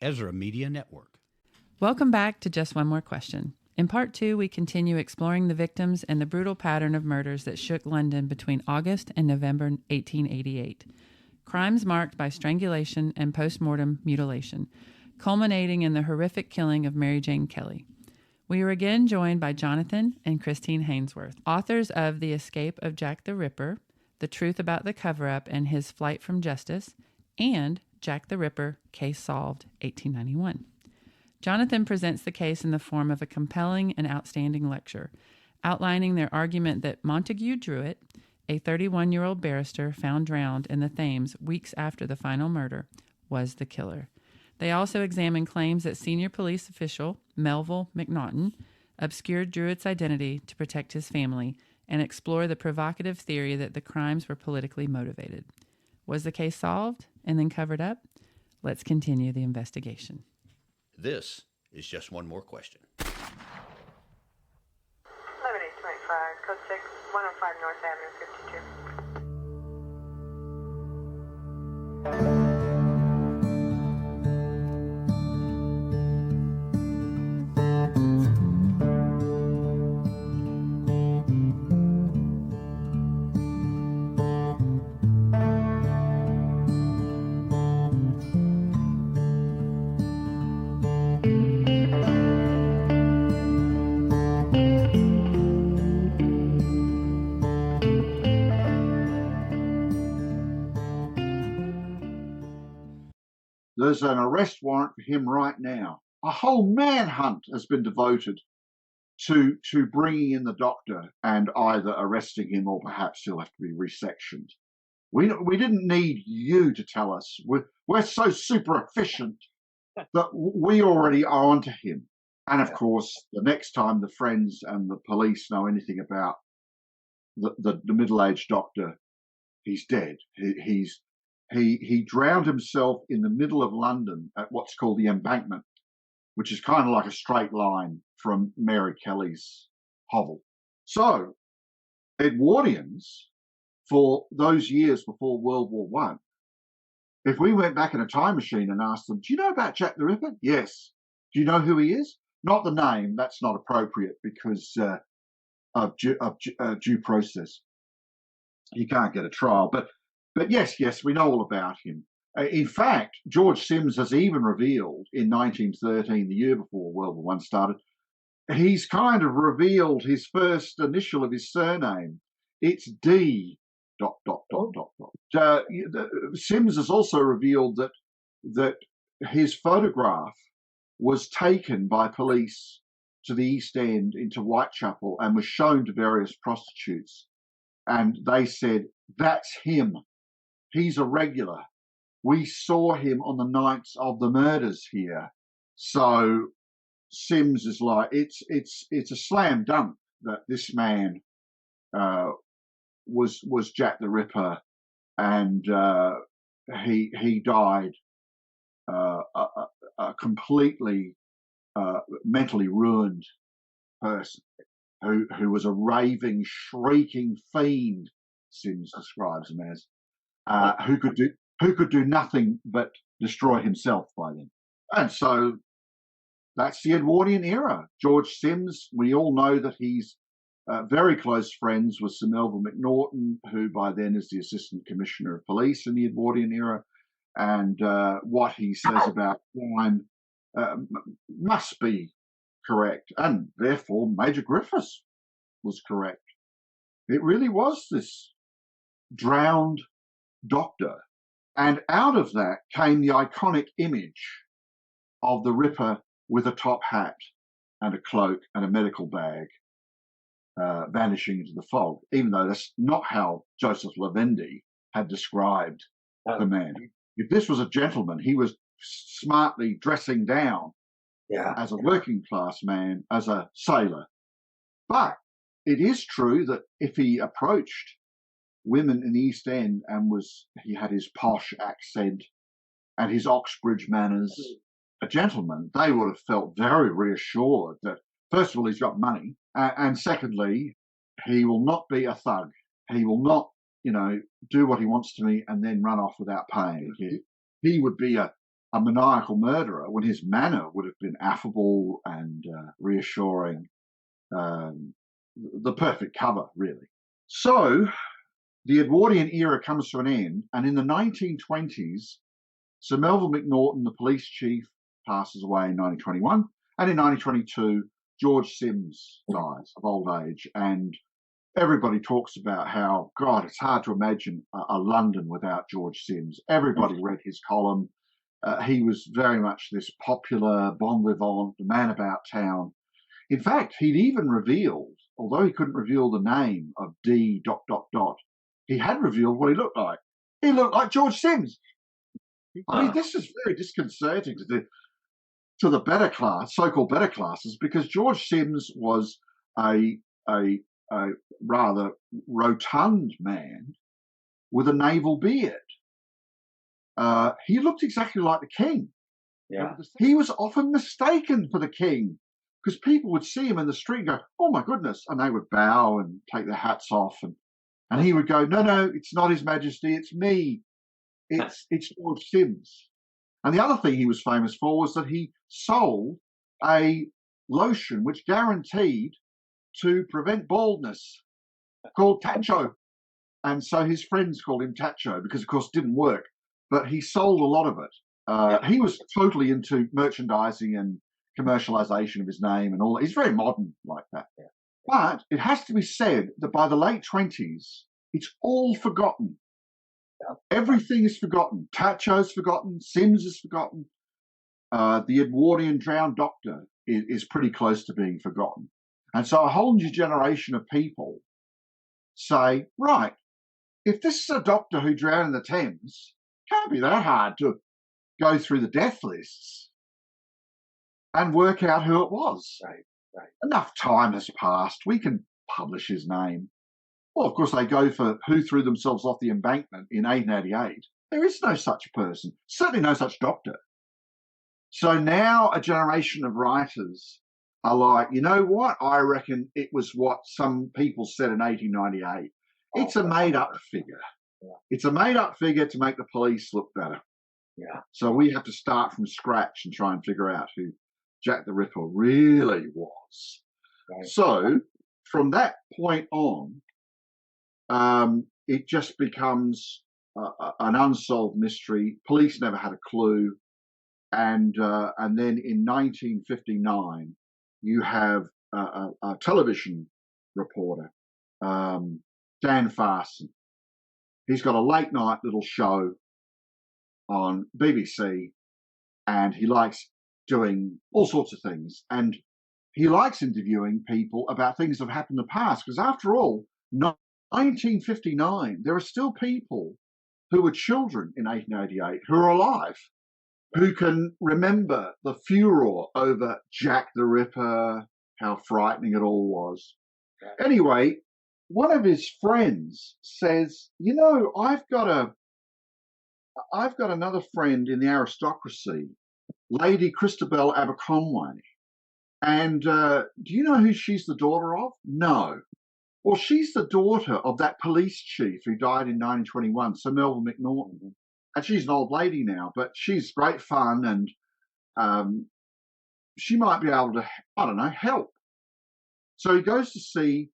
Ezra Media Network. Welcome back to Just One More Question. In Part 2, we continue exploring the victims and the brutal pattern of murders that shook London between August and November 1888. Crimes marked by strangulation and post-mortem mutilation, culminating in the horrific killing of Mary Jane Kelly. We are again joined by Jonathan and Christine Hainsworth, authors of The Escape of Jack the Ripper, The Truth About the Cover-Up and His Flight from Justice, and Jack the Ripper, Case Solved, 1891. Jonathan presents the case in the form of a compelling and outstanding lecture, outlining their argument that Montague Druitt, a 31-year-old barrister found drowned in the Thames weeks after the final murder, was the killer. They also examine claims that senior police official Melville McNaughton obscured Druitt's identity to protect his family and explore the provocative theory that the crimes were politically motivated. Was the case solved and then covered up? Let's continue the investigation. This is Just One More Question. 11825, code 6, 105 North Avenue, 52. There's an arrest warrant for him right now. A whole manhunt has been devoted to bringing in the doctor and either arresting him or perhaps he'll have to be resectioned. We didn't need you to tell us. We're so super efficient that we already are onto him. And of course, the next time the friends and the police know anything about the middle-aged doctor, he's dead. He drowned himself in the middle of London at what's called the Embankment, which is kind of like a straight line from Mary Kelly's hovel. So, Edwardians, for those years before World War I, if we went back in a time machine and asked them, do you know about Jack the Ripper? Yes. Do you know who he is? Not the name. That's not appropriate because of due process. You can't get a trial. But yes, we know all about him. In fact, George Sims has even revealed in 1913, the year before World War I started, he's kind of revealed his first initial of his surname. It's D. ... Sims has also revealed that his photograph was taken by police to the East End into Whitechapel and was shown to various prostitutes. And they said, that's him. He's a regular. We saw him on the nights of the murders here. So Sims is like, it's a slam dunk that this man was Jack the Ripper, and he died a completely mentally ruined person who was a raving, shrieking fiend. Sims describes him as who could do nothing but destroy himself by then. And so that's the Edwardian era. George Sims, we all know that he's very close friends with Sir Melville McNaughton, who by then is the Assistant Commissioner of Police in the Edwardian era. And what he says about crime must be correct. And therefore, Major Griffiths was correct. It really was this drowned doctor. And out of that came the iconic image of the Ripper with a top hat and a cloak and a medical bag vanishing into the fog, even though that's not how Joseph Lavendi had described the man. If this was a gentleman, he was smartly dressing down as a working class man, as a sailor. But it is true that if he approached women in the East End and he had his posh accent and his Oxbridge manners, a gentleman, they would have felt very reassured that, first of all, he's got money, and secondly, he will not be a thug. He will not, do what he wants to me and then run off without paying. He would be a a maniacal murderer when his manner would have been affable and reassuring. The perfect cover, really. So the Edwardian era comes to an end, and in the 1920s, Sir Melville Macnaghten, the police chief, passes away in 1921, and in 1922, George Sims dies of old age, and everybody talks about how, God, it's hard to imagine a London without George Sims. Everybody read his column. He was very much this popular, bon vivant, the man about town. In fact, he'd even revealed, although he couldn't reveal the name of D. ... he had revealed what he looked like. He looked like George Sims. I mean, this is very disconcerting to the better class, so-called better classes, because George Sims was a rather rotund man with a naval beard. He looked exactly like the king. Yeah. He was often mistaken for the king because people would see him in the street and go, "Oh my goodness," and they would bow and take their hats off, and he would go, "No, it's not His Majesty, it's me. It's George Sims." And the other thing he was famous for was that he sold a lotion which guaranteed to prevent baldness called Tacho. And so his friends called him Tacho because, of course, it didn't work. But he sold a lot of it. He was totally into merchandising and commercialization of his name and all that. He's very modern like that. Yeah. But it has to be said that by the late 20s, it's all forgotten. Everything is forgotten. Tacho's forgotten. Sims is forgotten. The Edwardian drowned doctor is pretty close to being forgotten. And so a whole new generation of people say, right, if this is a doctor who drowned in the Thames, it can't be that hard to go through the death lists and work out who it was. Right. Enough time has passed. We can publish his name. Well, of course, they go for who threw themselves off the embankment in 1888. There is no such person, certainly no such doctor. So now a generation of writers are like, you know what? I reckon it was what some people said in 1898. It's a made-up figure. Yeah. It's a made-up figure to make the police look better. Yeah. So we have to start from scratch and try and figure out who Jack the Ripper really was. Right. So from that point on, it just becomes an unsolved mystery. Police never had a clue. And then in 1959, you have a television reporter, Dan Farson. He's got a late night little show on BBC, and he likes doing all sorts of things. And he likes interviewing people about things that have happened in the past, because after all, 1959, there are still people who were children in 1888 who are alive, who can remember the furor over Jack the Ripper, how frightening it all was. Anyway, one of his friends says, you know, I've got another friend in the aristocracy, Lady Christabel Aberconway. And do you know who she's the daughter of? No. Well, she's the daughter of that police chief who died in 1921, Sir Melville Macnaghten. And she's an old lady now, but she's great fun, and she might be able to, I don't know, help. So he goes to see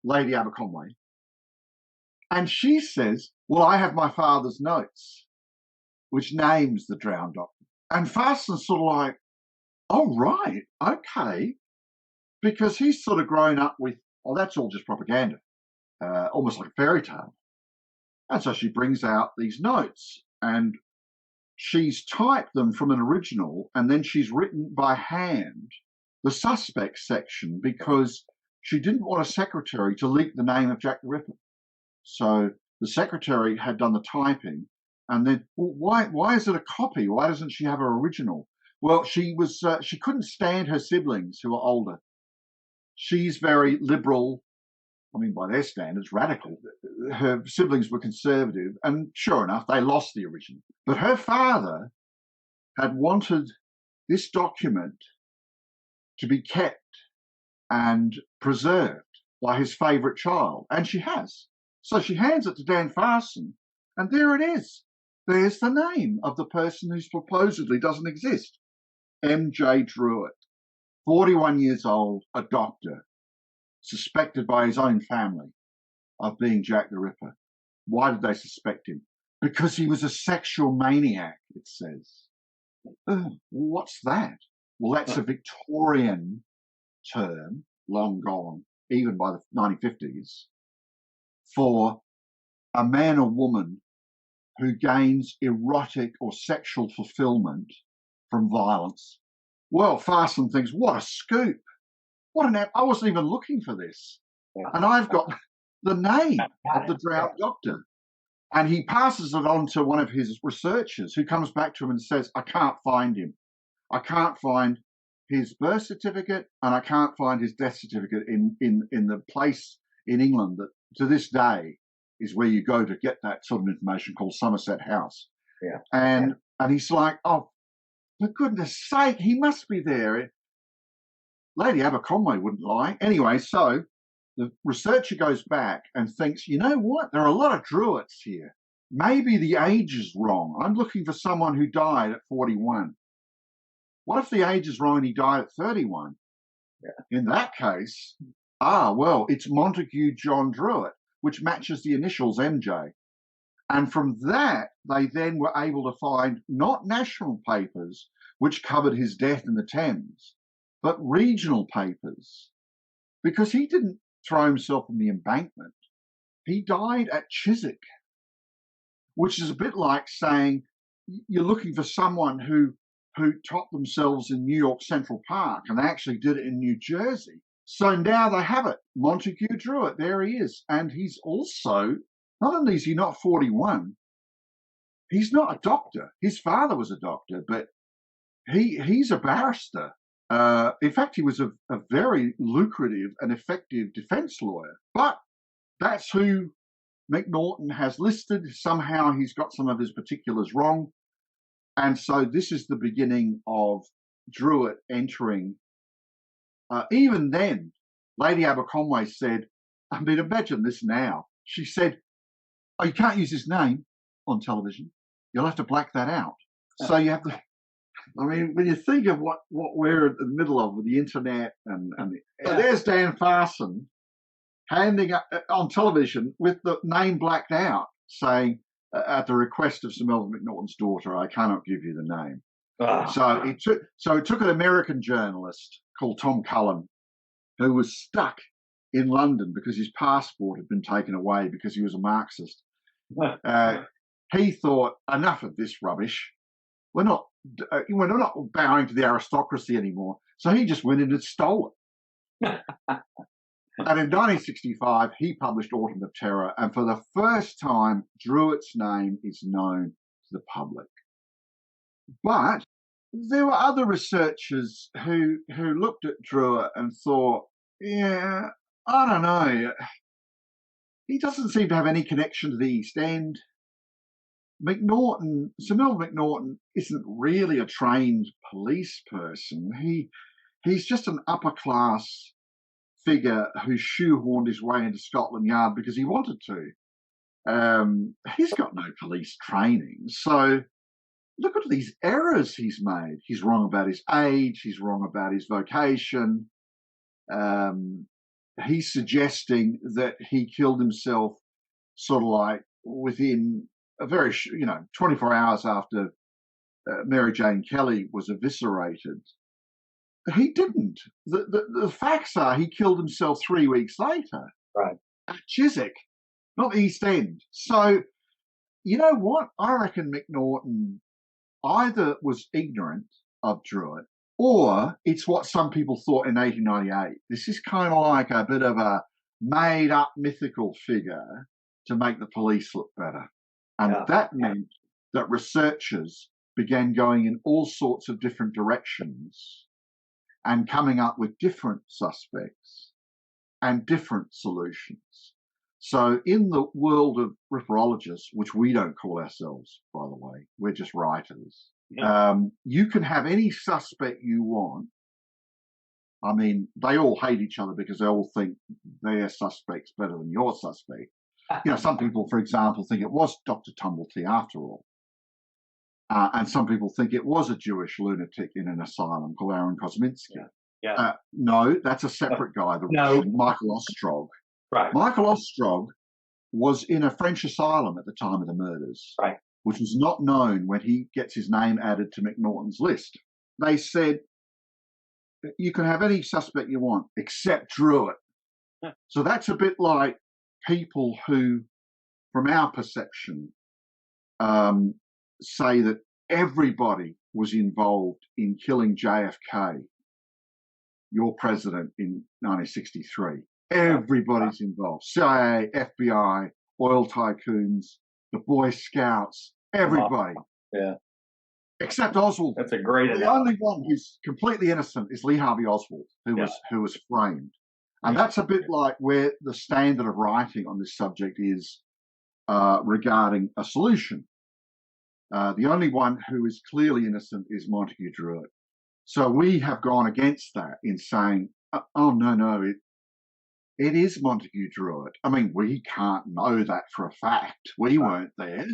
Lady Aberconway, and she says, well, I have my father's notes, which names the drowned doctor. And Farson's sort of like, oh, right, okay, because he's sort of grown up with, oh, that's all just propaganda, almost like a fairy tale. And so she brings out these notes, and she's typed them from an original, and then she's written by hand the suspects section because she didn't want a secretary to leak the name of Jack the Ripper. So the secretary had done the typing, and then, well, why is it a copy? Why doesn't she have her original? Well, she couldn't stand her siblings who are older. She's very liberal. I mean, by their standards, radical. Her siblings were conservative, and sure enough, they lost the original. But her father had wanted this document to be kept and preserved by his favourite child, and she has. So she hands it to Dan Farson, and there it is. there's the name of the person who supposedly doesn't exist. M.J. Druitt, 41 years old, a doctor, suspected by his own family of being Jack the Ripper. Why did they suspect him? Because he was a sexual maniac, it says. What's that? Well, that's a Victorian term, long gone, even by the 1950s, for a man or woman who gains erotic or sexual fulfillment from violence. Well, Fasten thinks, what a scoop. I wasn't even looking for this. Yeah. And I've got the name of the drowned doctor. And he passes it on to one of his researchers, who comes back to him and says, I can't find him. I can't find his birth certificate, and I can't find his death certificate in the place in England that to this day is where you go to get that sort of information, called Somerset House. Yeah. And he's like, oh, for goodness sake, he must be there. Lady Aberconway wouldn't lie. Anyway, so the researcher goes back and thinks, you know what? There are a lot of Druitts here. Maybe the age is wrong. I'm looking for someone who died at 41. What if the age is wrong and he died at 31? Yeah. In that case, well, it's Montague John Druitt, which matches the initials MJ. And from that, they then were able to find not national papers, which covered his death in the Thames, but regional papers, because he didn't throw himself in the embankment. He died at Chiswick, which is a bit like saying you're looking for someone who topped themselves in New York Central Park, and they actually did it in New Jersey. So now they have it. Montague Druitt, there he is. And he's also, not only is he not 41, he's not a doctor. His father was a doctor, but he's a barrister. In fact, he was a very lucrative and effective defense lawyer. But that's who McNaughton has listed. Somehow he's got some of his particulars wrong. And so this is the beginning of Druitt entering. Even then, Lady Aberconway said, I mean, imagine this now. She said, oh, you can't use his name on television. You'll have to black that out. So you have to, I mean, when you think of what we're in the middle of with the internet there's Dan Fasten handing up on television with the name blacked out, saying, at the request of Sir Melvin McNaughton's daughter, I cannot give you the name. So it took an American journalist called Tom Cullen, who was stuck in London because his passport had been taken away because he was a Marxist. He thought, enough of this rubbish. We're not bowing to the aristocracy anymore. So he just went in and stole it. And in 1965, he published Autumn of Terror, and for the first time, Druitt's name is known to the public. But there were other researchers who looked at Druitt and thought, yeah, I don't know. He doesn't seem to have any connection to the East End. Sir Melvin McNaughton isn't really a trained police person. He's just an upper-class figure who shoehorned his way into Scotland Yard because he wanted to. He's got no police training. So look at these errors he's made. He's wrong about his age. He's wrong about his vocation. He's suggesting that he killed himself sort of like within a very, 24 hours after Mary Jane Kelly was eviscerated. He didn't. The facts are he killed himself 3 weeks later. Right. At Chiswick, not East End. So, you know what? I reckon McNaughton either was ignorant of Druitt, or it's what some people thought in 1898. This is kind of like a bit of a made-up mythical figure to make the police look better. And that meant that researchers began going in all sorts of different directions and coming up with different suspects and different solutions. So in the world of ripperologists, which we don't call ourselves, by the way, we're just writers, you can have any suspect you want. I mean, they all hate each other because they all think their suspect's better than your suspect. Some people, for example, think it was Dr. Tumblety after all. And some people think it was a Jewish lunatic in an asylum called Aaron Kosminski. Yeah. No, that's a separate guy, the No. Russian, Michael Ostrog. Right. Michael Ostrog was in a French asylum at the time of the murders, Right. which was not known when he gets his name added to McNaughton's list. They said, you can have any suspect you want except Druitt. So that's a bit like people who, from our perception, say that everybody was involved in killing JFK, your president, in 1963. Everybody's involved. CIA, FBI, oil tycoons, the Boy Scouts, everybody. Yeah. Except Oswald. That's a great The analogy. only one who's completely innocent is Lee Harvey Oswald, who was framed. And that's a bit like where the standard of writing on this subject is regarding a solution. The only one who is clearly innocent is Montague Druitt. So we have gone against that in saying, oh, no, it is Montague Druitt. I mean, we can't know that for a fact. We weren't there.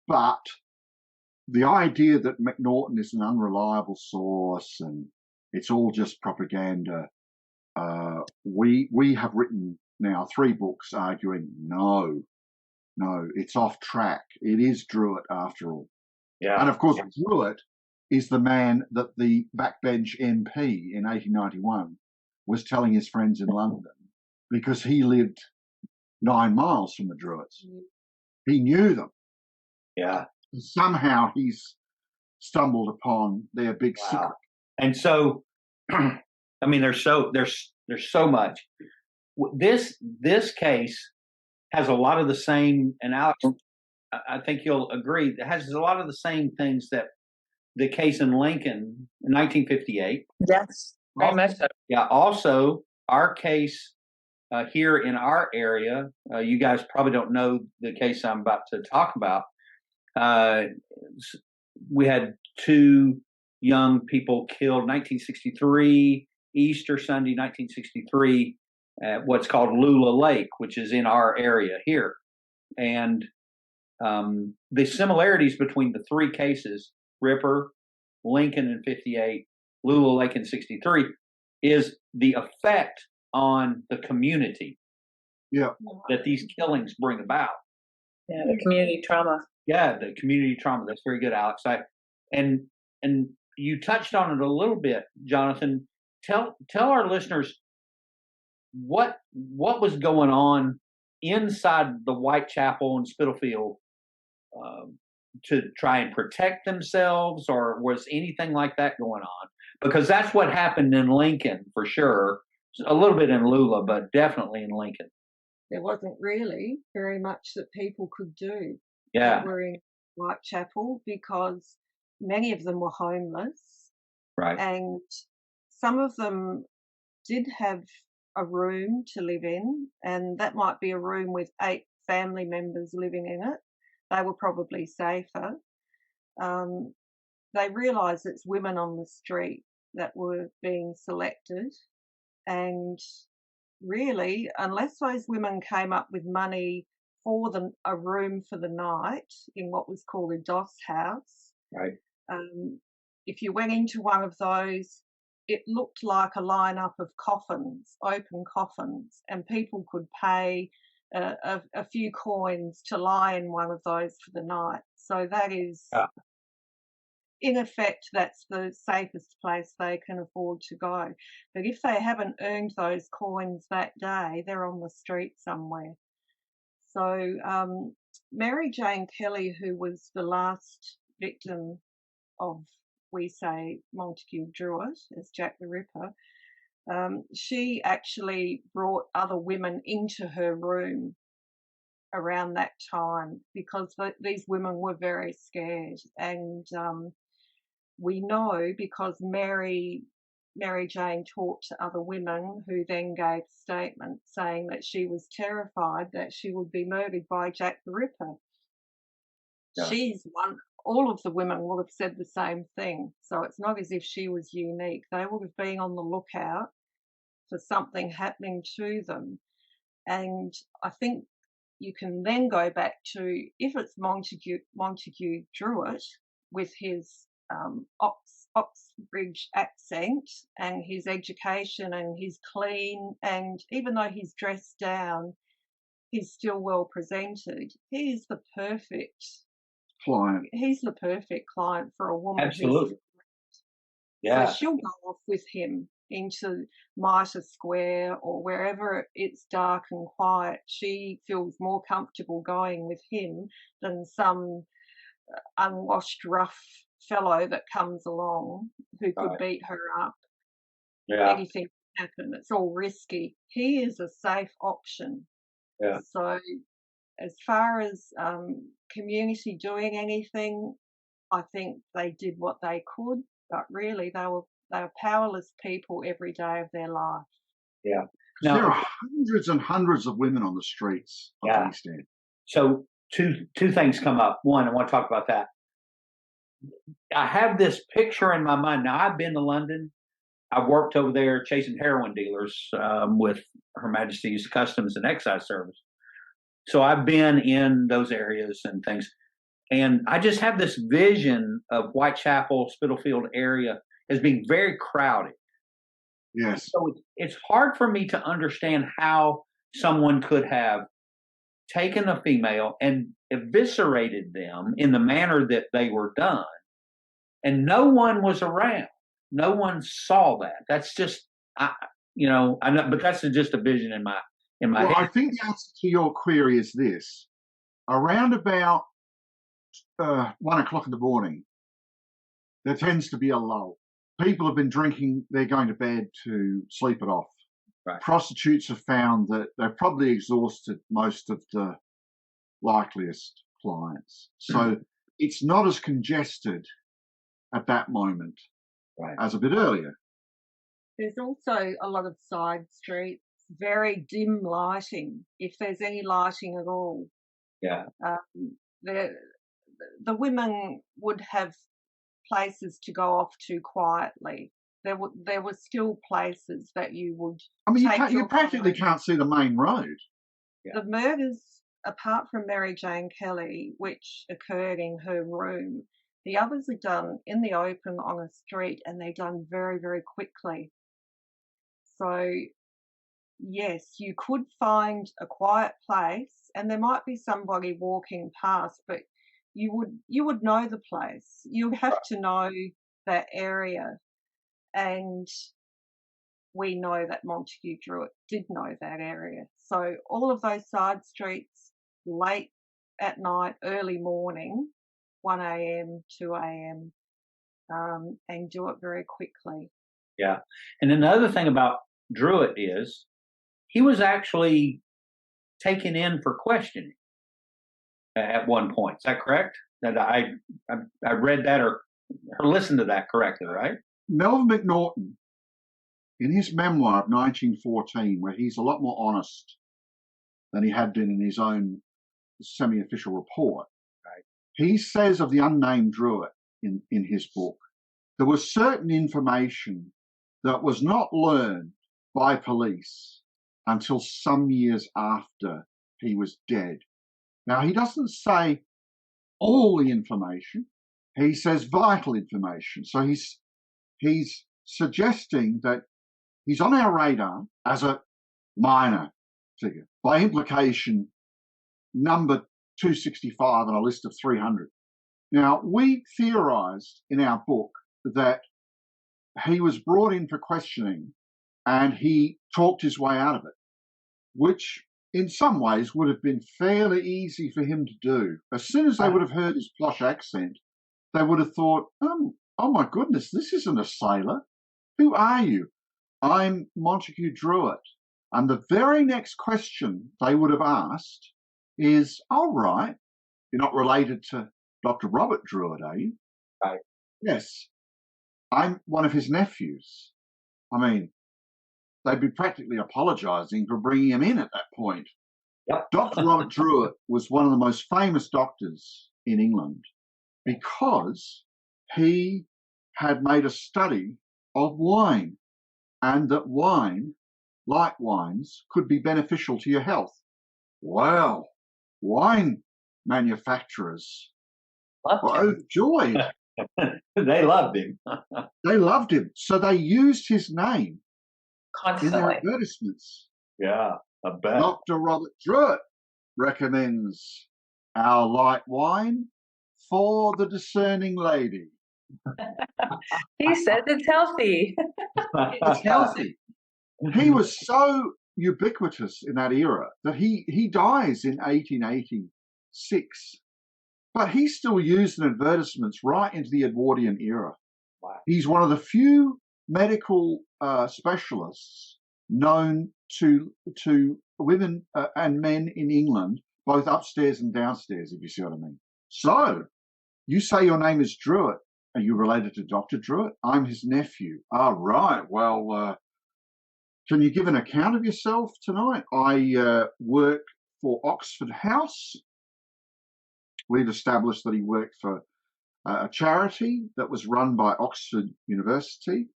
But the idea that McNaughton is an unreliable source and it's all just propaganda, we have written now 3 books arguing, no, it's off track. It is Druitt after all. Yeah. And of course, Druitt is the man that the backbench MP in 1891 was telling his friends in London, because he lived 9 miles from the Druitts. He knew them. Yeah. Somehow he's stumbled upon their big secret. And so, I mean, there's so much. This case has a lot of the same, and Aleks, I think you'll agree, it has a lot of the same things that the case in Lincoln in 1958. Yes, very much so. Yeah. Also, our case here in our area, you guys probably don't know the case I'm about to talk about. We had 2 young people killed 1963, Easter Sunday, 1963, at what's called Lula Lake, which is in our area here. And the similarities between the 3 cases, Ripper, Lincoln in 58, Lula Lake in 63, is the effect on the community that these killings bring about. Yeah, the community trauma. Yeah, the community trauma. That's very good, Aleks. And you touched on it a little bit, Jonathan. Tell our listeners what was going on inside the Whitechapel and Spitalfield to try and protect themselves, or was anything like that going on? Because that's what happened in Lincoln for sure. A little bit in Lula, but definitely in Lincoln. There wasn't really very much that people could do. Yeah. That were in Whitechapel, because many of them were homeless. Right. And some of them did have a room to live in, and that might be a room with 8 family members living in it. They were probably safer. They realised it's women on the street that were being selected, and really, unless those women came up with money for a room for the night in what was called a doss house, right. If you went into one of those, it looked like a lineup of coffins, open coffins, and people could pay a few coins to lie in one of those for the night. So that is, in effect, that's the safest place they can afford to go. But if they haven't earned those coins that day, they're on the street somewhere. So Mary Jane Kelly, who was the last victim of, we say, Montague Druitt as Jack the Ripper, she actually brought other women into her room around that time, because these women were very scared. And we know because Mary Jane talked to other women who then gave statements saying that she was terrified that she would be murdered by Jack the Ripper. Yeah. She's one. All of the women will have said the same thing. So it's not as if she was unique. They would have been on the lookout for something happening to them. And I think you can then go back to, if it's Montague Druitt, with his Oxbridge accent and his education, and he's clean, and even though he's dressed down, he's still well presented. He is the perfect client. He's the perfect client for a woman. Absolutely. Yeah. So she'll go off with him into Mitre Square or wherever it's dark and quiet. She feels more comfortable going with him than some unwashed, rough fellow that comes along who could beat her up. Yeah. Anything can happen. It's all risky. He is a safe option. Yeah. So as far as community doing anything, I think they did what they could, but really they were powerless people every day of their life. Yeah. Now, there are hundreds and hundreds of women on the streets of the East End. So two things come up. One, I want to talk about that. I have this picture in my mind. Now, I've been to London. I've worked over there chasing heroin dealers with Her Majesty's Customs and Excise Service. So I've been in those areas and things. And I just have this vision of Whitechapel, Spitalfield area as being very crowded. Yes. So it's hard for me to understand how someone could have taken a female and eviscerated them in the manner that they were done, and no one was around. No one saw that. That's just, I know, but that's just a vision in my head. I think the answer to your query is this: around about 1 o'clock in the morning, there tends to be a lull. People have been drinking; they're going to bed to sleep it off. Right. Prostitutes have found that they've probably exhausted most of the likeliest clients. So it's not as congested at that moment as a bit earlier. There's also a lot of side streets, very dim lighting, if there's any lighting at all. Yeah. The women would have places to go off to quietly. There were still places that you would. I mean, you practically can't see the main road. Yeah. The murders, apart from Mary Jane Kelly, which occurred in her room, the others are done in the open on a street, and they're done very, very quickly. So, yes, you could find a quiet place, and there might be somebody walking past, but you would know the place. You have to know that area. And we know that Montague Druitt did know that area. So all of those side streets, late at night, early morning, 1 a.m., 2 a.m., and do it very quickly. Yeah. And then the other thing about Druitt is he was actually taken in for questioning at one point. Is that correct? That I read that or listened to that correctly, right? Melvin McNaughton, in his memoir of 1914, where he's a lot more honest than he had been in his own semi-official report, he says of the unnamed Druitt in his book, there was certain information that was not learned by police until some years after he was dead. Now, he doesn't say all the information. He says vital information. So he's suggesting that he's on our radar as a minor figure. By implication, number 265 on a list of 300. Now, we theorised in our book that he was brought in for questioning and he talked his way out of it, which in some ways would have been fairly easy for him to do. As soon as they would have heard his posh accent, they would have thought, oh my goodness, this isn't a sailor. Who are you? I'm Montague Druitt. And the very next question they would have asked is, all right, you're not related to Dr. Robert Druitt, are you? Right. Yes. I'm one of his nephews. I mean, they'd be practically apologising for bringing him in at that point. Yep. Dr. Robert Druitt was one of the most famous doctors in England because he had made a study of wine, and that wine, like wines, could be beneficial to your health. Well, wine manufacturers were overjoyed They loved him. They loved him. So they used his name in their Constantly. advertisements. Yeah, I bet. Dr. Robert Druitt recommends our light wine for the discerning lady. He says it's healthy. It's healthy. He was so ubiquitous in that era that he dies in 1886, but he's still used in advertisements right into the Edwardian era. Wow. He's one of the few medical specialists known to women and men in England, both upstairs and downstairs, if you see what I mean. So you say your name is Druitt. Are you related to Dr. Druitt? I'm his nephew. Ah, right. Well, can you give an account of yourself tonight? I work for Oxford House. We've established that he worked for a charity that was run by Oxford University,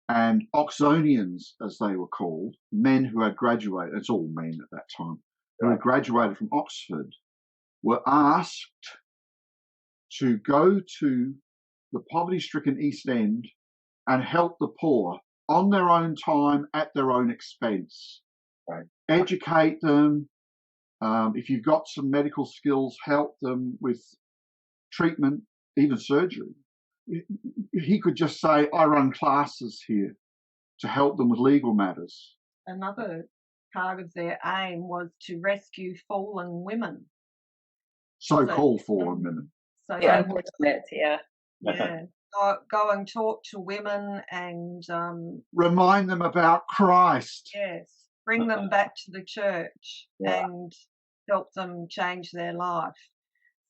and Oxonians, as they were called, men who had graduated, it's all men at that time, who had graduated from Oxford, were asked to go to the poverty-stricken East End and help the poor on their own time, at their own expense. Right. Educate them. If you've got some medical skills, help them with treatment, even surgery. He could just say, I run classes here to help them with legal matters. Another part of their aim was to rescue fallen women. So-called fallen women. So Yeah, they would, unfortunate. Yeah. go and talk to women and Remind them about Christ. yes, bring them back to the church and help them change their life.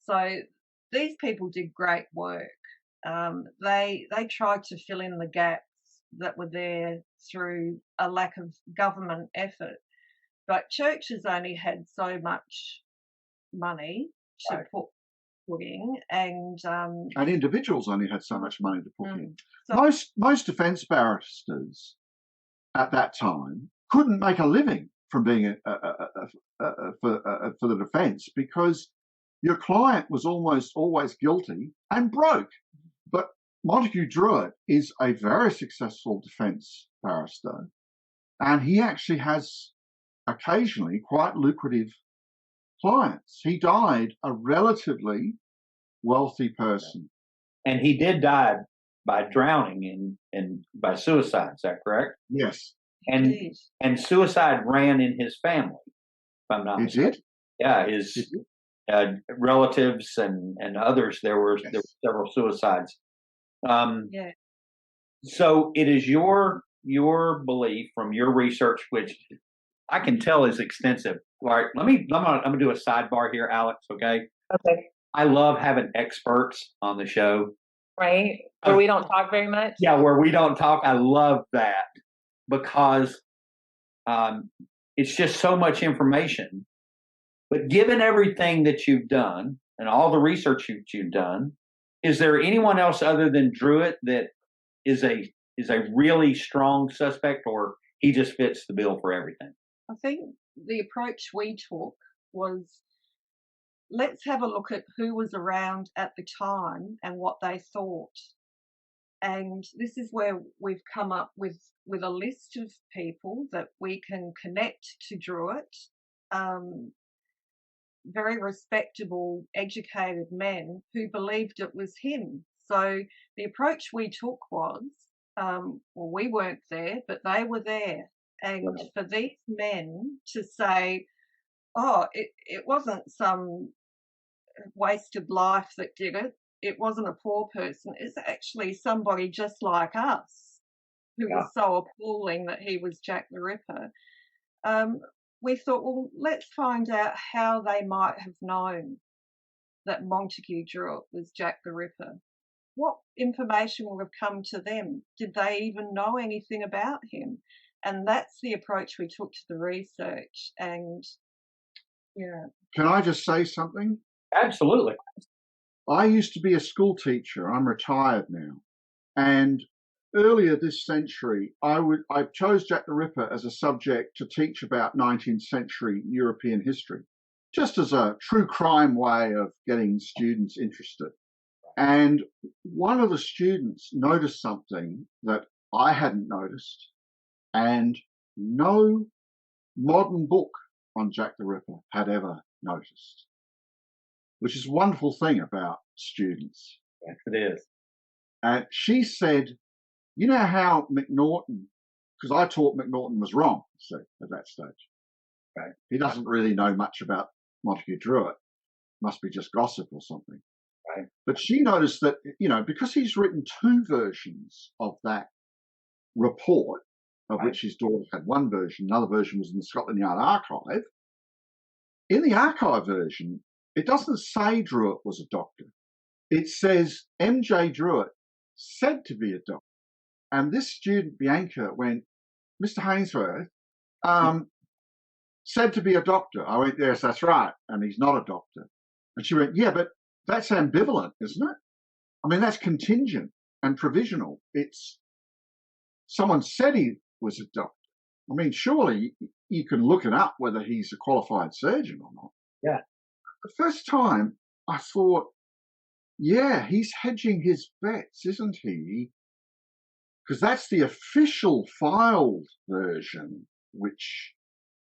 So these people did great work. They tried to fill in the gaps that were there through a lack of government effort, but churches only had so much money to put in, and individuals only had so much money to put in. So, Most defence barristers at that time couldn't make a living from being for the defence, because your client was almost always guilty and broke. But Montague Druitt is a very successful defence barrister, and he actually has occasionally quite lucrative clients. He died a relatively wealthy person. And he did die by drowning and by suicide. Is that correct? Yes. And suicide ran in his family, if I'm not mistaken. It did? Yeah, his relatives and others. There were several suicides. So it is your belief from your research, which I can tell is extensive. All right, I'm gonna do a sidebar here, Aleks. Okay. Okay. I love having experts on the show. Right. Where we don't talk very much. Yeah, where we don't talk. I love that because it's just so much information. But given everything that you've done and all the research you've done, is there anyone else other than Druitt that is a really strong suspect, or he just fits the bill for everything? I think the approach we took was, let's have a look at who was around at the time and what they thought. And this is where we've come up with a list of people that we can connect to Druitt, very respectable, educated men who believed it was him. So the approach we took was, we weren't there, but they were there. And for these men to say, oh, it wasn't some wasted life that did it, it wasn't a poor person, it's actually somebody just like us who was so appalling that he was Jack the Ripper. We thought, well, let's find out how they might have known that Montague Druitt was Jack the Ripper. What information would have come to them? Did they even know anything about him? And that's the approach we took to the research. And Can I just say something? Absolutely. I used to be a school teacher. I'm retired now. And earlier this century, I chose Jack the Ripper as a subject to teach about 19th century European history, just as a true crime way of getting students interested. And one of the students noticed something that I hadn't noticed, and no modern book on Jack the Ripper had ever noticed, which is a wonderful thing about students. Yes, it is. And she said, you know how McNaughton, because I taught McNaughton was wrong, so at that stage. Okay. He doesn't really know much about Montague Druitt. Must be just gossip or something. Right. But she noticed that, because he's written two versions of that report, of which his daughter had one version, another version was in the Scotland Yard archive. In the archive version, it doesn't say Druitt was a doctor. It says M.J. Druitt said to be a doctor. And this student, Bianca, went, Mr. Hainsworth, said to be a doctor. I went, yes, that's right. And he's not a doctor. And she went, yeah, but that's ambivalent, isn't it? I mean, that's contingent and provisional. It's someone said he was a doctor. I mean, surely you can look it up whether he's a qualified surgeon or not. Yeah. The first time I thought, yeah, he's hedging his bets, isn't he? Because that's the official filed version, which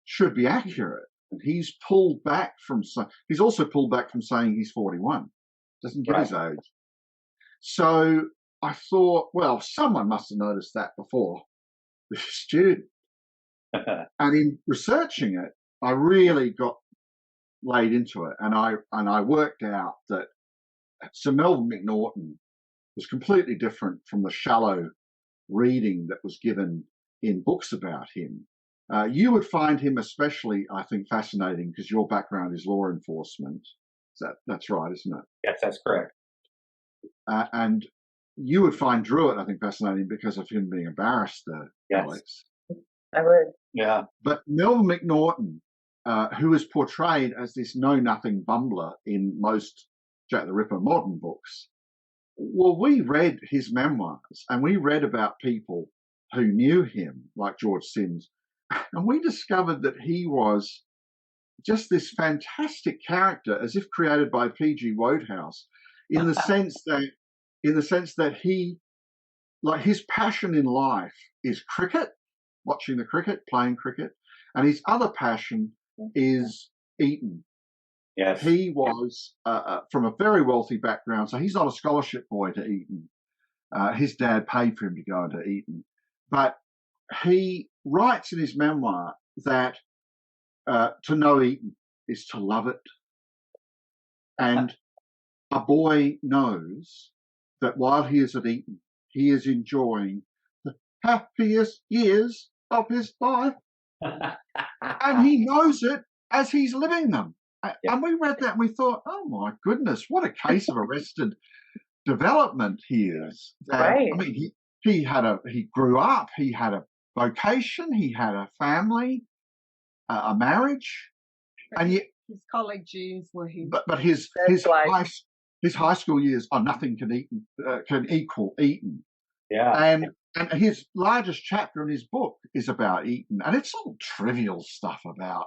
should be accurate. And he's pulled back from, he's also pulled back from saying he's 41. Doesn't give his age. So I thought, well, someone must have noticed that before the student. And in researching it, I really got laid into it. And I worked out that Sir Melvin Macnaghten was completely different from the shallow reading that was given in books about him. You would find him especially, I think, fascinating because your background is law enforcement. That's right, isn't it? Yes, that's correct. And you would find Druitt, I think, fascinating because of him being a barrister, yes. Aleks. I would. Yeah. But Melvin Macnaghten, who is portrayed as this know-nothing bumbler in most Jack the Ripper modern books, well, we read his memoirs and we read about people who knew him, like George Sims, and we discovered that he was just this fantastic character, as if created by P.G. Wodehouse, in the sense that he, like, his passion in life is cricket, watching the cricket, playing cricket, and his other passion is Eton. Yes. He was from a very wealthy background, so he's not a scholarship boy to Eton. His dad paid for him to go into Eton. But he writes in his memoir that to know Eton is to love it. And a boy knows that while he is at Eton, he is enjoying the happiest years of his life. And he knows it as he's living them. Yeah. And we read that and we thought, oh my goodness, what a case of arrested development he is. Right. I mean, he grew up, he had a vocation, he had a family, a marriage, and yet his college years were his. but his high school years are nothing can equal Eton. Yeah. And his largest chapter in his book is about Eton, and it's all trivial stuff about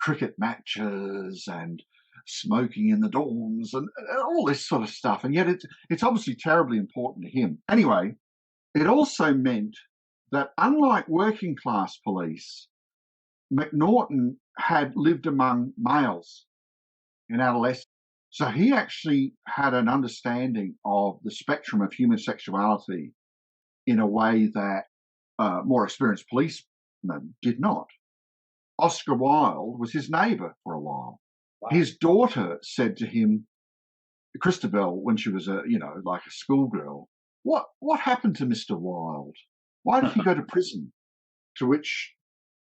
cricket matches and smoking in the dorms and all this sort of stuff. And yet it's obviously terribly important to him. Anyway, it also meant that unlike working class police, Macnaghten had lived among males in adolescence. So he actually had an understanding of the spectrum of human sexuality in a way that more experienced policemen did not. Oscar Wilde was his neighbour for a while. Wow. His daughter said to him, Christabel, when she was like a schoolgirl, what happened to Mr. Wilde? Why did he go to prison? To which,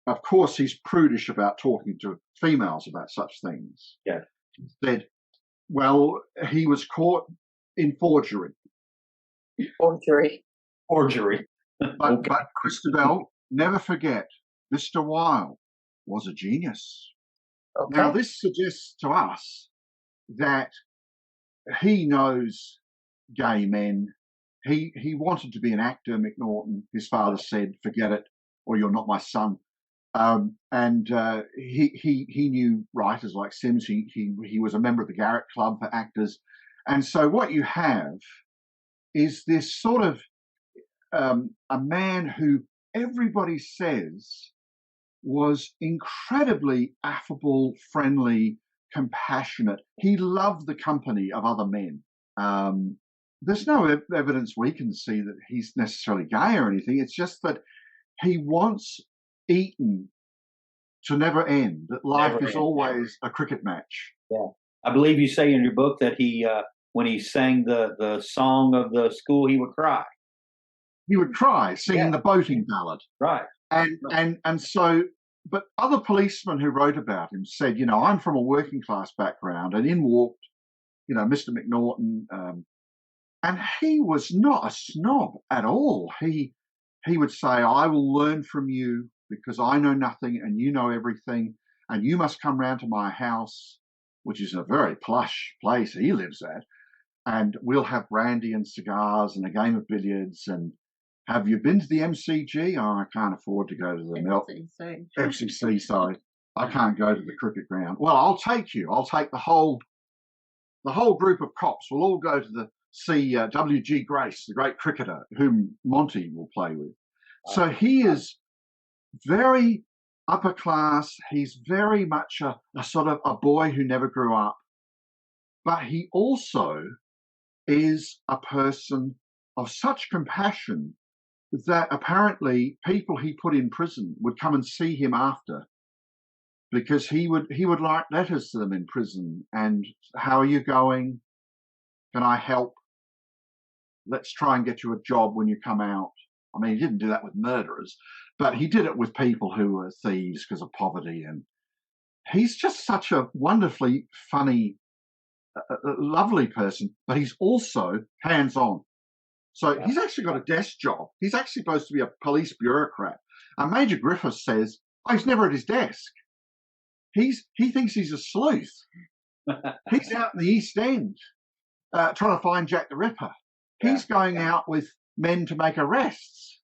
of course, he's prudish about talking to females about such things. Yeah. He said, well, he was caught in forgery. Forgery. But Christabel, never forget, Mr. Wilde was a genius. Okay. Now, this suggests to us that he knows gay men. He wanted to be an actor, Macnaghten. His father said, forget it, or you're not my son. He knew writers like Sims. He was a member of the Garrick Club for actors. And so what you have is this sort of a man who everybody says was incredibly affable, friendly, compassionate. He loved the company of other men. There's no evidence we can see that he's necessarily gay or anything. It's just that he wants Eton to never end, that life is always a cricket match. Yeah. I believe you say in your book that he, when he sang the song of the school, he would cry. He would cry singing the boating ballad. Right. And so, but other policemen who wrote about him said, you know, I'm from a working class background, and in walked, you know, Mr. McNaughton, and he was not a snob at all. He would say, I will learn from you because I know nothing and you know everything, and you must come round to my house, which is a very plush place he lives at, and we'll have brandy and cigars and a game of billiards. And have you been to the MCG? Oh, I can't afford to go to the MCC, sorry. I can't go to the cricket ground. Well, I'll take you. I'll take the whole group of cops. We'll all go to see W.G. Grace, the great cricketer, whom Monty will play with. So he is very upper class. He's very much a sort of a boy who never grew up. But he also is a person of such compassion that apparently people he put in prison would come and see him after, because he would write letters to them in prison. And how are you going? Can I help? Let's try and get you a job when you come out. I mean, he didn't do that with murderers, but he did it with people who were thieves because of poverty. And he's just such a wonderfully funny, lovely person, but he's also hands-on. So he's actually got a desk job. He's actually supposed to be a police bureaucrat. And Major Griffiths says, oh, he's never at his desk. He thinks he's a sleuth. He's out in the East End trying to find Jack the Ripper. He's going out with men to make arrests.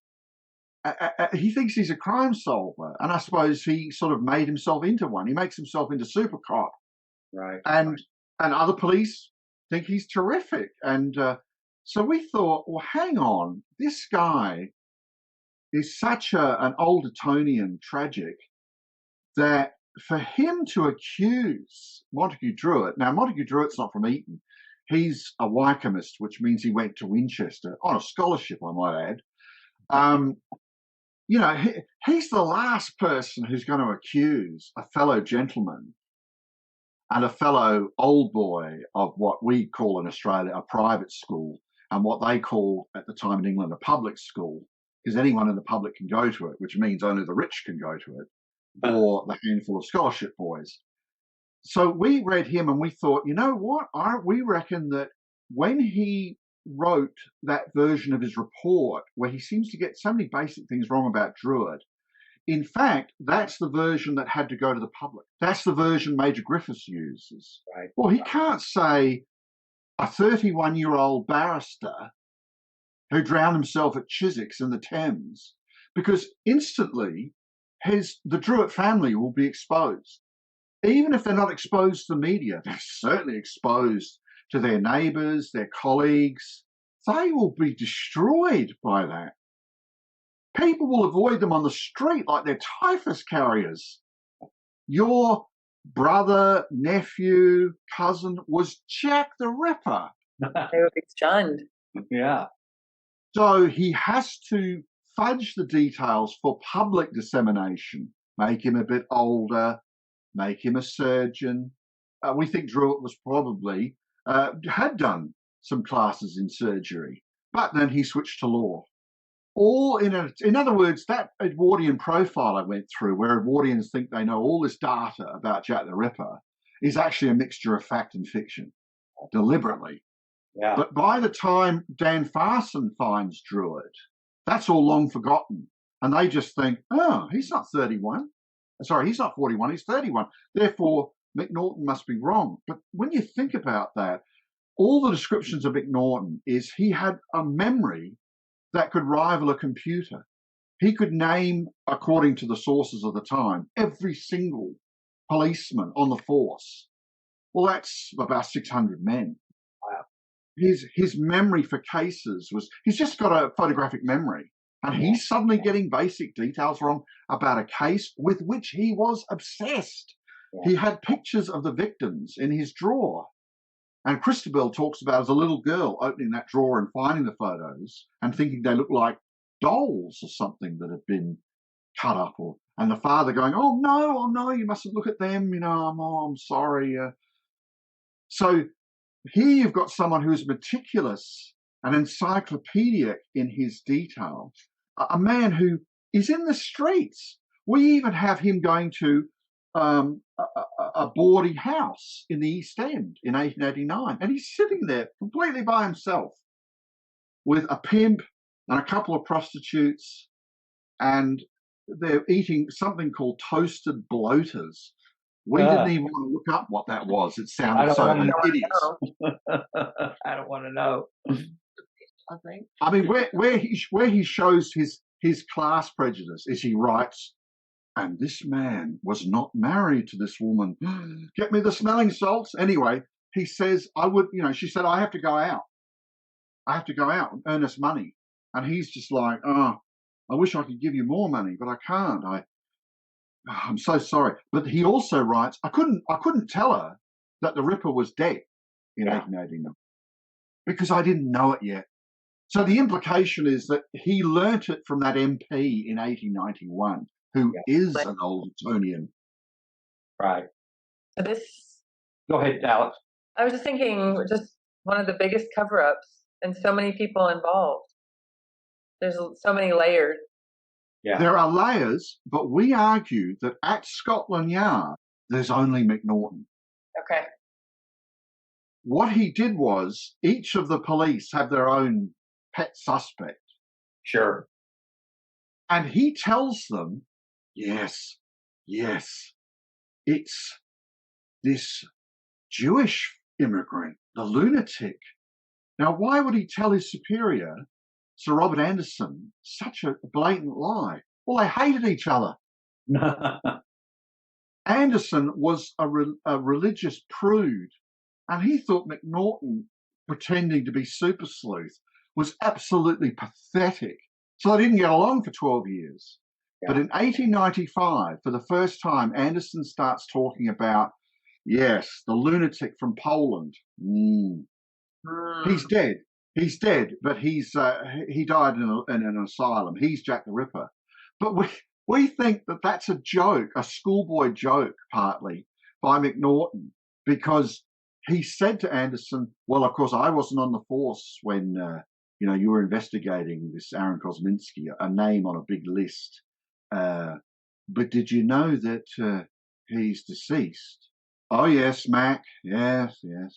He thinks he's a crime solver. And I suppose he sort of made himself into one. He makes himself into super cop. Right. And other police think he's terrific. And so we thought, well, hang on, this guy is such an old Etonian tragic that for him to accuse Montague Druitt, now Montague Druitt's not from Eton, he's a Wycomist, which means he went to Winchester on a scholarship, I might add. You know, he's the last person who's going to accuse a fellow gentleman and a fellow old boy of what we call in Australia a private school, and what they called at the time in England a public school, because anyone in the public can go to it, which means only the rich can go to it, or the handful of scholarship boys. So we read him and we thought, you know what? We reckon that when he wrote that version of his report, where he seems to get so many basic things wrong about Druitt, in fact, that's the version that had to go to the public. That's the version Major Griffiths uses. Right. Well, he can't say a 31-year-old barrister who drowned himself at Chiswick's in the Thames, because instantly the Druitt family will be exposed. Even if they're not exposed to the media, they're certainly exposed to their neighbours, their colleagues. They will be destroyed by that. People will avoid them on the street like they're typhus carriers. Your brother, nephew, cousin was Jack the Ripper. They would be stunned. Yeah. So he has to fudge the details for public dissemination, make him a bit older, make him a surgeon. We think Druitt was probably, had done some classes in surgery, but then he switched to law. All in other words, that Edwardian profile I went through, where Edwardians think they know all this data about Jack the Ripper, is actually a mixture of fact and fiction, deliberately. Yeah. But by the time Dan Farson finds Druitt, that's all long forgotten. And they just think, oh, he's not 31. Sorry, he's not 41, he's 31. Therefore, McNaughton must be wrong. But when you think about that, all the descriptions of McNaughton is he had a memory that could rival a computer. He could name, according to the sources of the time, every single policeman on the force. Well, that's about 600 men. Wow. his memory for cases he's just got a photographic memory, and he's suddenly getting basic details wrong about a case with which he was obsessed. He had pictures of the victims in his drawer. And Christabel talks about as a little girl opening that drawer and finding the photos and thinking they look like dolls or something that had been cut up, and the father going, oh no, you mustn't look at them, I'm sorry. So here you've got someone who's meticulous and encyclopedic in his detail, a man who is in the streets. We even have him going to a boarding house in the East End in 1889, and he's sitting there completely by himself with a pimp and a couple of prostitutes, and they're eating something called toasted bloaters. We didn't even want to look up what that was. It sounded so hideous. I don't want to know. I think. I mean, where he shows his class prejudice is he writes, and this man was not married to this woman. Get me the smelling salts. Anyway, he says, she said, I have to go out. I have to go out and earn us money. And he's just like, oh, I wish I could give you more money, but I can't. I'm so sorry. But he also writes, I couldn't tell her that the Ripper was dead in 1889 because I didn't know it yet. So the implication is that he learnt it from that MP in 1891, who is an old Etonian. Right. So this. Go ahead, Aleks. I was just thinking, just one of the biggest cover-ups, and so many people involved. There's so many layers. Yeah. There are layers, but we argue that at Scotland Yard, there's only Macnaghten. Okay. What he did was each of the police have their own pet suspect. Sure. And he tells them, yes, it's this Jewish immigrant, the lunatic. Now, why would he tell his superior, Sir Robert Anderson, such a blatant lie? Well, they hated each other. Anderson was a religious prude, and he thought Macnaghten pretending to be super sleuth was absolutely pathetic. So they didn't get along for 12 years. Yeah. But in 1895, for the first time, Anderson starts talking about, yes, the lunatic from Poland. He's dead. He's dead, but he died in an asylum. He's Jack the Ripper. But we think that that's a joke, a schoolboy joke, partly, by Macnaghten, because he said to Anderson, well, of course, I wasn't on the force when, you were investigating this Aaron Kosminski, a name on a big list. But did you know that he's deceased? Oh, yes, Mac. Yes.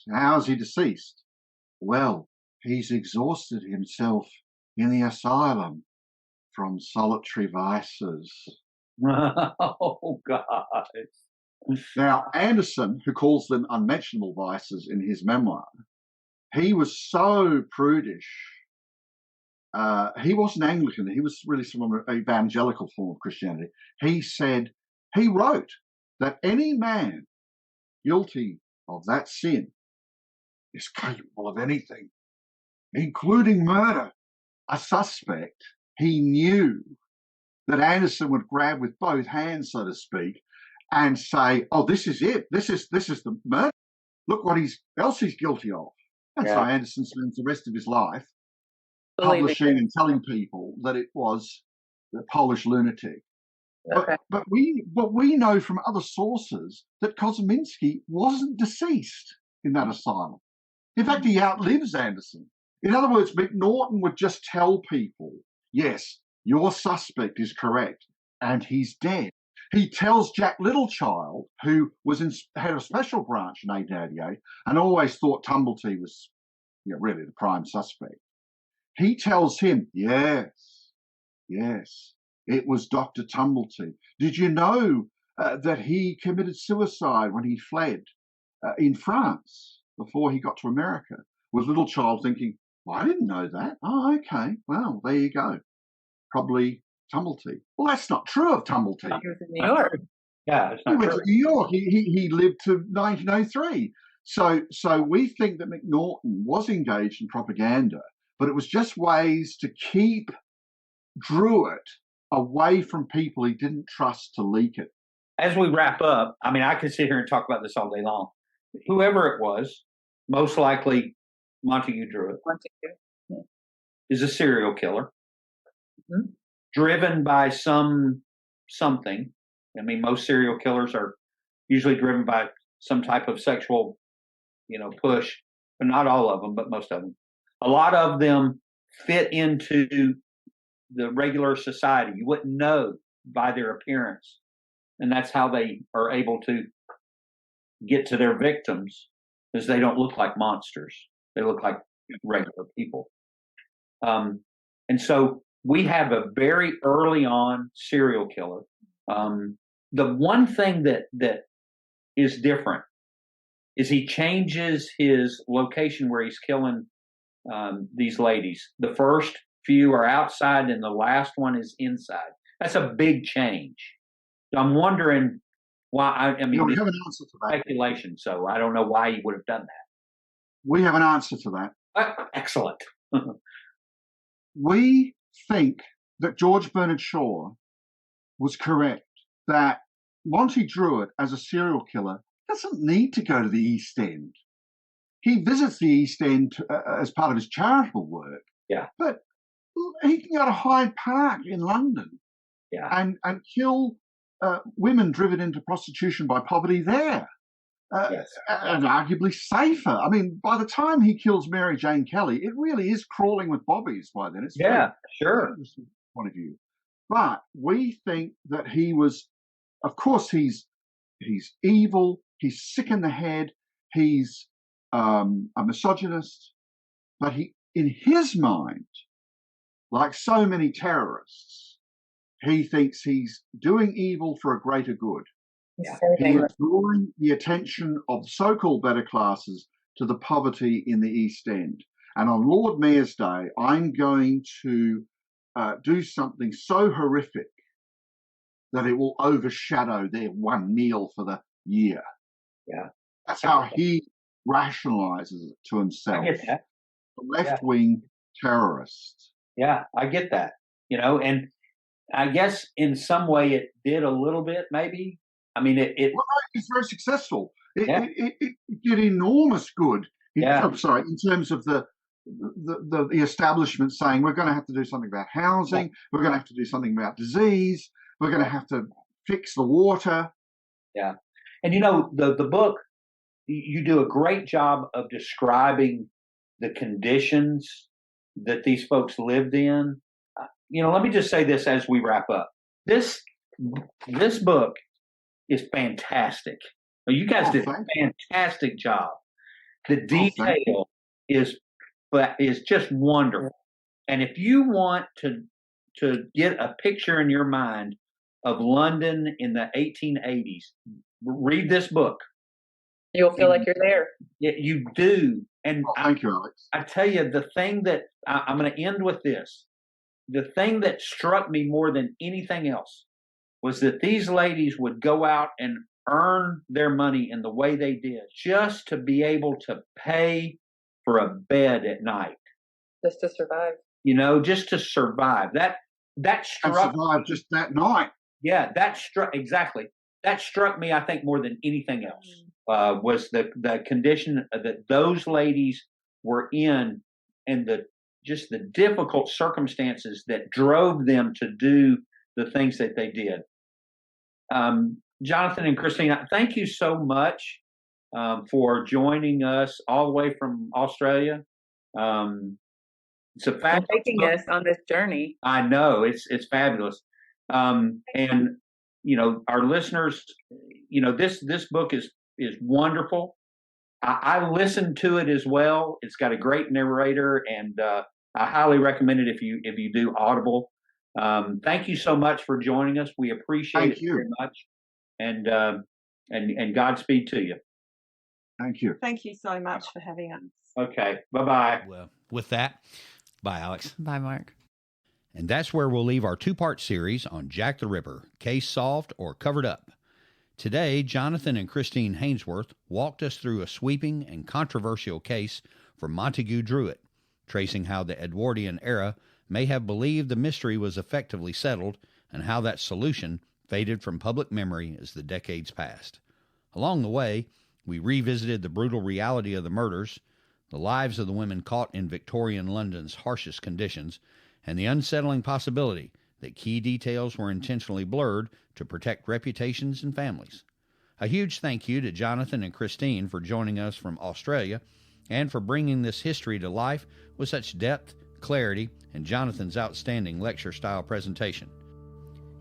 How's he deceased? Well, he's exhausted himself in the asylum from solitary vices. Oh, God. Now, Anderson, who calls them unmentionable vices in his memoir, he was so prudish. He wasn't Anglican. He was really some evangelical form of Christianity. He wrote that any man guilty of that sin is capable of anything, including murder. A suspect, he knew that Anderson would grab with both hands, so to speak, and say, oh, this is it. This is the murder. Look what else he's guilty of. And so Anderson spends the rest of his life publishing and telling people that it was the Polish lunatic. Okay. But we know from other sources that Kosminski wasn't deceased in that asylum. In fact, he outlives Anderson. In other words, Macnaghten would just tell people, yes, your suspect is correct, and he's dead. He tells Jack Littlechild, who was head of special branch in 1888 and always thought Tumblety was really the prime suspect. He tells him, yes, it was Dr. Tumblety. Did you know that he committed suicide when he fled in France before he got to America? With Littlechild thinking, well, I didn't know that. Oh, okay. Well, there you go. Probably Tumblety. Well, that's not true of Tumblety. He was in New York. Yeah, it's not true. He went to New York. He lived to 1903. So we think that McNaughton was engaged in propaganda, but it was just ways to keep Druitt away from people he didn't trust to leak it. As we wrap up, I mean, I could sit here and talk about this all day long. Whoever it was, most likely Montague Druitt, is a serial killer, driven by something. I mean, most serial killers are usually driven by some type of sexual, push, but not all of them, but most of them. A lot of them fit into the regular society. You wouldn't know by their appearance. And that's how they are able to get to their victims, because they don't look like monsters. They look like regular people. And so we have a very early on serial killer. The one thing that is different is he changes his location where he's killing these ladies. The first few are outside and the last one is inside. That's a big change. So I'm wondering why. I mean, we have an answer to that. Speculation. So I don't know why he would have done that. We have an answer to that. Excellent. We think that George Bernard Shaw was correct, that Monty Druitt, as a serial killer, doesn't need to go to the East End. He visits the East End as part of his charitable work. Yeah. But he can go to Hyde Park in London. Yeah. And kill women driven into prostitution by poverty there. Yes. And arguably safer. I mean, by the time he kills Mary Jane Kelly, it really is crawling with bobbies by then. It's sure. Point of view. But we think that he was, of course, he's evil, he's sick in the head, he's a misogynist, but in his mind, like so many terrorists, he thinks he's doing evil for a greater good. He is drawing the attention of so-called better classes to the poverty in the East End. And on Lord Mayor's Day, I'm going to do something so horrific that it will overshadow their one meal for the year. Yeah. That's how he rationalizes it to himself. I get that. The left-wing terrorist. Yeah, I get that. And I guess in some way it did a little bit, maybe. I mean, it's very successful. It did enormous good. I'm sorry, in terms of the establishment saying we're going to have to do something about housing, we're going to have to do something about disease, we're going to have to fix the water. Yeah, and the book, you do a great job of describing the conditions that these folks lived in. Let me just say this as we wrap up. This book is fantastic. You guys did a fantastic job. The detail is just wonderful. And if you want to get a picture in your mind of London in the 1880s, read this book. You'll feel like you're there. You do. And thank you, Aleks. I tell you, the thing that I'm going to end with this. The thing that struck me more than anything else was that these ladies would go out and earn their money in the way they did just to be able to pay for a bed at night. Just to survive. Just to survive. That struck and survive just that night. Yeah, that struck me, I think, more than anything else. Was the condition that those ladies were in, and the difficult circumstances that drove them to do the things that they did. Jonathan and Christine, thank you so much for joining us all the way from Australia. It's a fabulous taking us on this journey. I know it's fabulous. And our listeners, this book is wonderful. I listened to it as well. It's got a great narrator, and I highly recommend it if you do Audible. Thank you so much for joining us. We appreciate it very much, and Godspeed to you. Thank you. Thank you so much for having us. Okay, bye-bye. Well, with that, bye, Aleks. Bye, Marc. And that's where we'll leave our two-part series on Jack the Ripper, Case Solved or Covered Up. Today, Jonathan and Christine Hainsworth walked us through a sweeping and controversial case for Montague Druitt, tracing how the Edwardian era may have believed the mystery was effectively settled and how that solution faded from public memory as the decades passed. Along the way, we revisited the brutal reality of the murders, the lives of the women caught in Victorian London's harshest conditions, and the unsettling possibility that key details were intentionally blurred to protect reputations and families. A huge thank you to Jonathan and Christine for joining us from Australia and for bringing this history to life with such depth, clarity, and Jonathan's outstanding lecture-style presentation.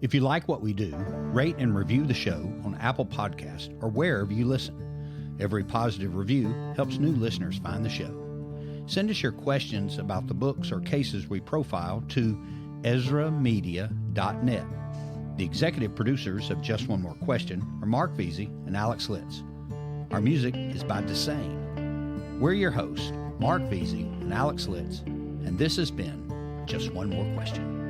If you like what we do, rate and review the show on Apple Podcasts or wherever you listen. Every positive review helps new listeners find the show. Send us your questions about the books or cases we profile to ezramedia.net. The executive producers of Just One More Question are Marc Veazey and Aleks. Our music is by Desane. We're your hosts, Marc Veazey and Aleks, and this has been Just One More Question.